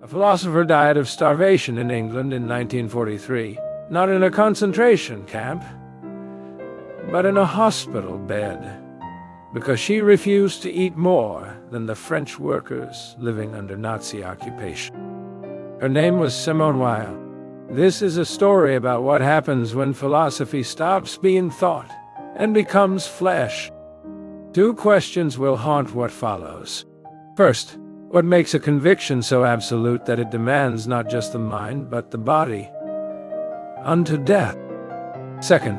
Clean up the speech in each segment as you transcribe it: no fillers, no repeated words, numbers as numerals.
A philosopher died of starvation in England in 1943, not in a concentration camp, but in a hospital bed, because she refused to eat more than the French workers living under Nazi occupation. Her name was Simone Weil. This is a story about what happens when philosophy stops being thought and becomes flesh. Two questions will haunt what follows. First, what makes a conviction so absolute that it demands not just the mind, but the body unto death? Second,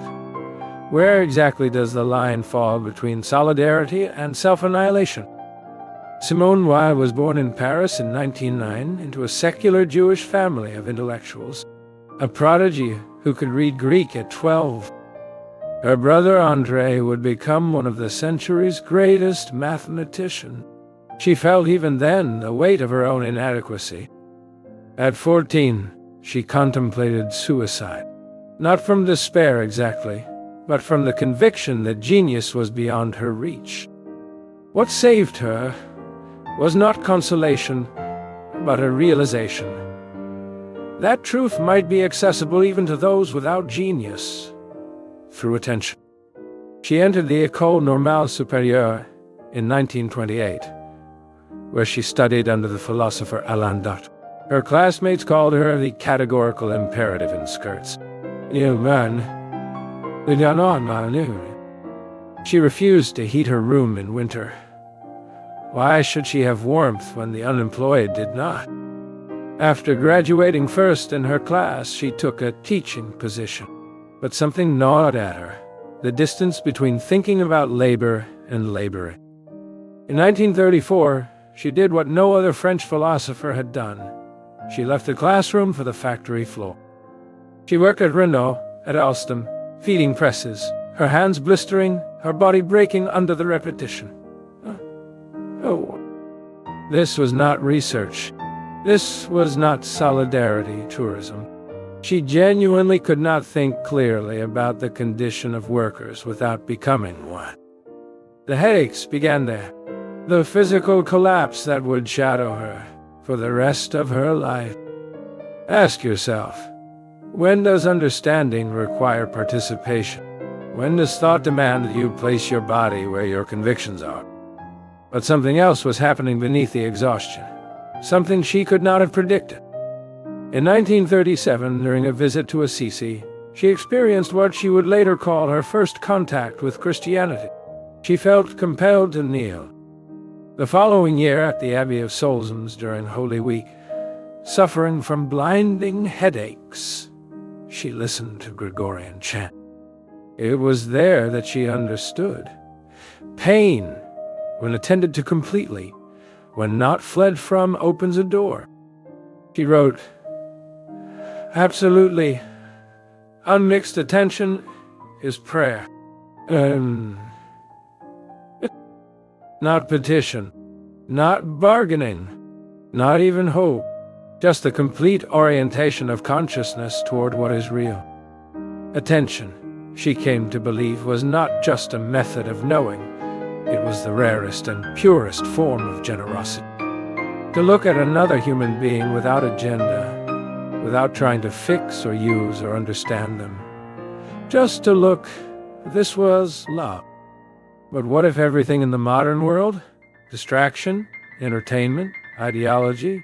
where exactly does the line fall between solidarity and self-annihilation? Simone Weil was born in Paris in 1909 into a secular Jewish family of intellectuals, a prodigy who could read Greek at 12. Her brother André would become one of the century's greatest mathematicians. She felt even then the weight of her own inadequacy. At 14, she contemplated suicide, not from despair exactly, but from the conviction that genius was beyond her reach. What saved her was not consolation, but a realization that truth might be accessible even to those without genius, through attention. She entered the École Normale Supérieure in 1928, where she studied under the philosopher Alain Dutt. Her classmates called her the categorical imperative in skirts. She refused to heat her room in winter. Why should she have warmth when the unemployed did not? After graduating first in her class, she took a teaching position. But something gnawed at her, the distance between thinking about labor and laboring. In 1934, she did what no other French philosopher had done. She left the classroom for the factory floor. She worked at Renault, at Alstom, feeding presses, her hands blistering, her body breaking under the repetition. Oh, this was not research. This was not solidarity tourism. She genuinely could not think clearly about the condition of workers without becoming one. The headaches began there. The physical collapse that would shadow her for the rest of her life. Ask yourself, when does understanding require participation? When does thought demand that you place your body where your convictions are? But something else was happening beneath the exhaustion, something she could not have predicted. In 1937, during a visit to Assisi, she experienced what she would later call her first contact with Christianity. She felt compelled to kneel. The following year, at the Abbey of Solesmes during Holy Week, suffering from blinding headaches, she listened to Gregorian chant. It was there that she understood. Pain, when attended to completely, when not fled from, opens a door. She wrote, absolutely unmixed attention is prayer. Not petition, not bargaining, not even hope, just the complete orientation of consciousness toward what is real. Attention, she came to believe, was not just a method of knowing, it was the rarest and purest form of generosity. To look at another human being without agenda, without trying to fix or use or understand them. Just to look, this was love. But what if everything in the modern world, distraction, entertainment, ideology,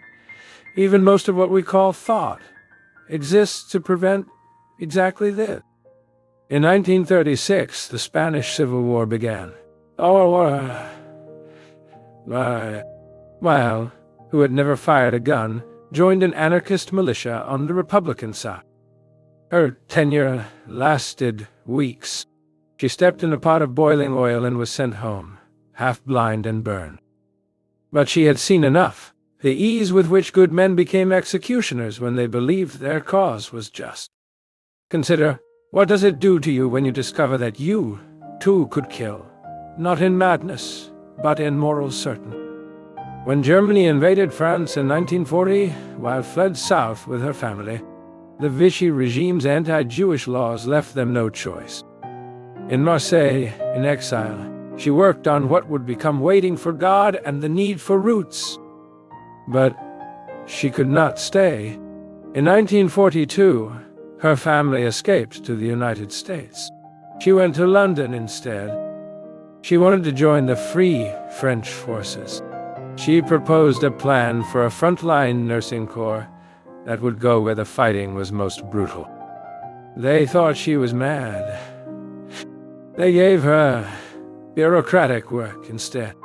even most of what we call thought, exists to prevent exactly this? In 1936, the Spanish Civil War began. Weil, who had never fired a gun, joined an anarchist militia on the Republican side. Her tenure lasted weeks. She stepped in a pot of boiling oil and was sent home, half blind and burned. But she had seen enough, the ease with which good men became executioners when they believed their cause was just. Consider, what does it do to you when you discover that you, too, could kill, not in madness, but in moral certainty? When Germany invaded France in 1940, Weil fled south with her family, the Vichy regime's anti-Jewish laws left them no choice. In Marseille, in exile, she worked on what would become Waiting for God and the Need for Roots. But she could not stay. In 1942, her family escaped to the United States. She went to London instead. She wanted to join the Free French forces. She proposed a plan for a frontline nursing corps that would go where the fighting was most brutal. They thought she was mad. They gave her bureaucratic work instead.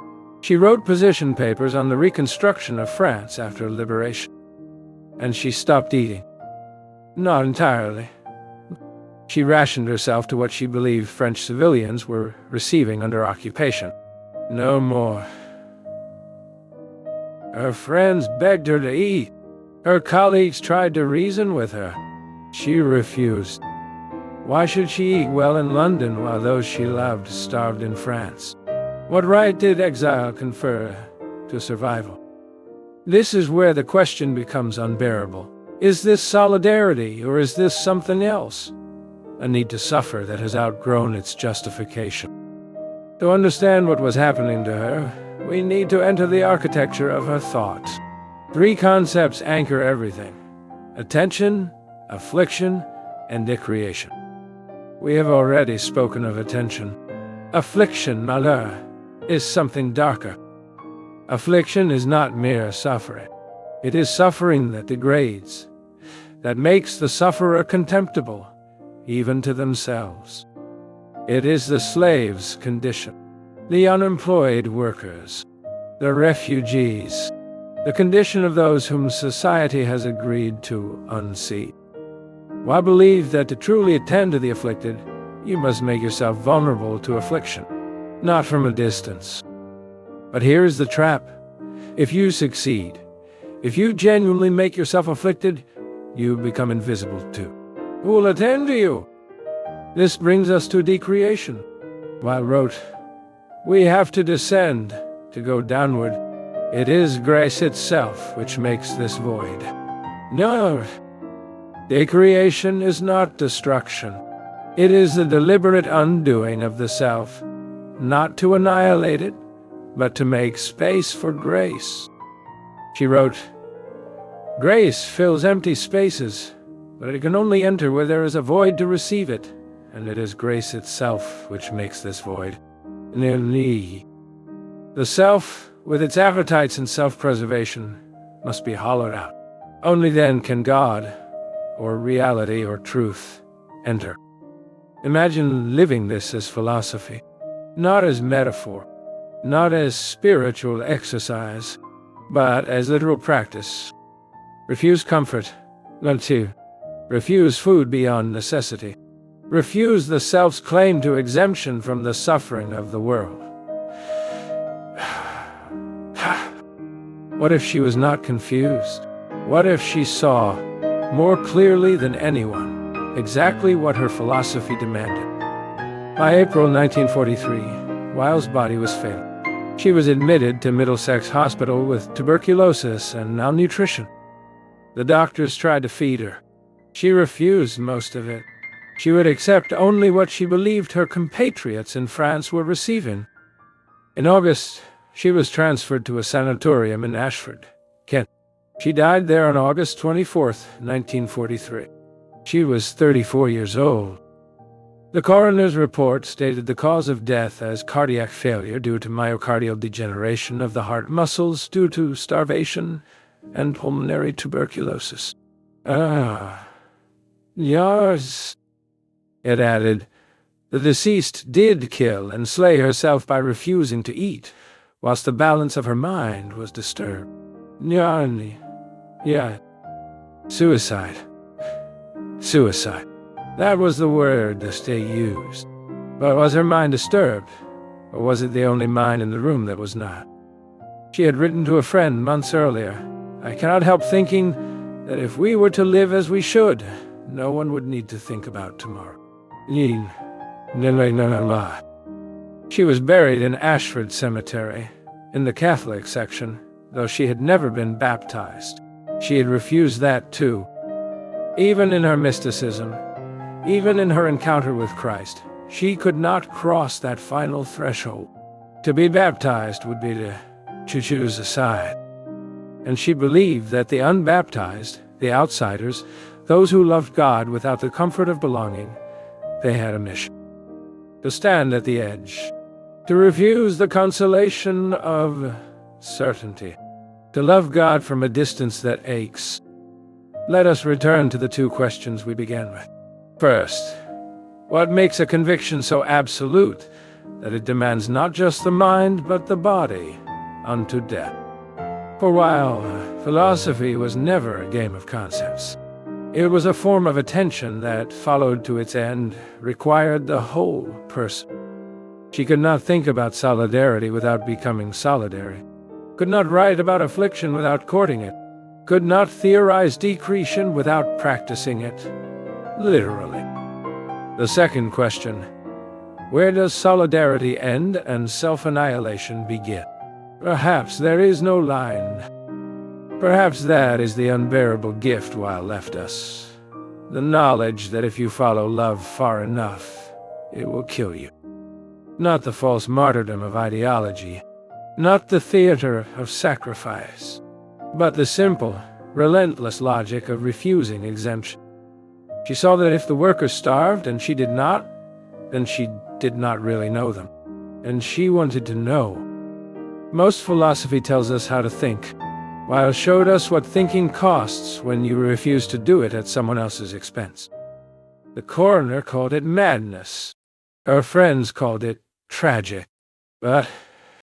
She wrote position papers on the reconstruction of France after liberation. And she stopped eating. Not entirely. She rationed herself to what she believed French civilians were receiving under occupation. No more. Her friends begged her to eat. Her colleagues tried to reason with her. She refused. Why should she eat well in London while those she loved starved in France? What right did exile confer to survival? This is where the question becomes unbearable. Is this solidarity, or is this something else? A need to suffer that has outgrown its justification. To understand what was happening to her, we need to enter the architecture of her thoughts. 3 concepts anchor everything: attention, affliction, and decreation. We have already spoken of attention. Affliction, malheur, is something darker. Affliction is not mere suffering. It is suffering that degrades, that makes the sufferer contemptible, even to themselves. It is the slave's condition, the unemployed workers, the refugees, the condition of those whom society has agreed to unseat. Why believe that to truly attend to the afflicted, you must make yourself vulnerable to affliction, not from a distance? But here is the trap. If you succeed, if you genuinely make yourself afflicted, you become invisible too. Who will attend to you? This brings us to Decreation. Weil wrote, "We have to descend, to go downward. It is grace itself which makes this void." No, Decreation is not destruction. It is the deliberate undoing of the self, not to annihilate it, but to make space for grace. She wrote, "Grace fills empty spaces, but it can only enter where there is a void to receive it, and it is grace itself which makes this void." The self, with its appetites and self-preservation, must be hollowed out. Only then can God, or reality or truth, enter. Imagine living this as philosophy, not as metaphor, not as spiritual exercise, but as literal practice. Refuse comfort. Not to. Refuse food beyond necessity. Refuse the self's claim to exemption from the suffering of the world. What if she was not confused? What if she saw, more clearly than anyone, exactly what her philosophy demanded? By April 1943, Weil's body was failing. She was admitted to Middlesex Hospital with tuberculosis and malnutrition. The doctors tried to feed her. She refused most of it. She would accept only what she believed her compatriots in France were receiving. In August, she was transferred to a sanatorium in Ashford, Kent. She died there on August 24th, 1943. She was 34 years old. The coroner's report stated the cause of death as cardiac failure due to myocardial degeneration of the heart muscles due to starvation and pulmonary tuberculosis. Yes. It added, the deceased did kill and slay herself by refusing to eat, whilst the balance of her mind was disturbed. Yeah. Suicide. Suicide. That was the word the state used. But was her mind disturbed, or was it the only mind in the room that was not? She had written to a friend months earlier, "I cannot help thinking that if we were to live as we should, no one would need to think about tomorrow." She was buried in Ashford Cemetery, in the Catholic section, though she had never been baptized. She had refused that too. Even in her mysticism, even in her encounter with Christ, she could not cross that final threshold. To be baptized would be to choose a side. and she believed that the unbaptized, the outsiders, those who loved God without the comfort of belonging, they had a mission: to stand at the edge, to refuse the consolation of certainty, to love God from a distance that aches. Let us return to the two questions we began with. First, what makes a conviction so absolute that it demands not just the mind but the body unto death? For while philosophy was never a game of concepts, it was a form of attention that, followed to its end, required the whole person. She could not think about solidarity without becoming solidary, could not write about affliction without courting it, could not theorize decreation without practicing it, literally. The second question: where does solidarity end and self-annihilation begin? Perhaps there is no line. Perhaps that is the unbearable gift Weil left us. The knowledge that if you follow love far enough, it will kill you. Not the false martyrdom of ideology, not the theater of sacrifice, but the simple, relentless logic of refusing exemption. She saw that if the workers starved and she did not, then she did not really know them. And she wanted to know. Most philosophy tells us how to think, while showed us what thinking costs when you refuse to do it at someone else's expense. The coroner called it madness. Her friends called it tragic. But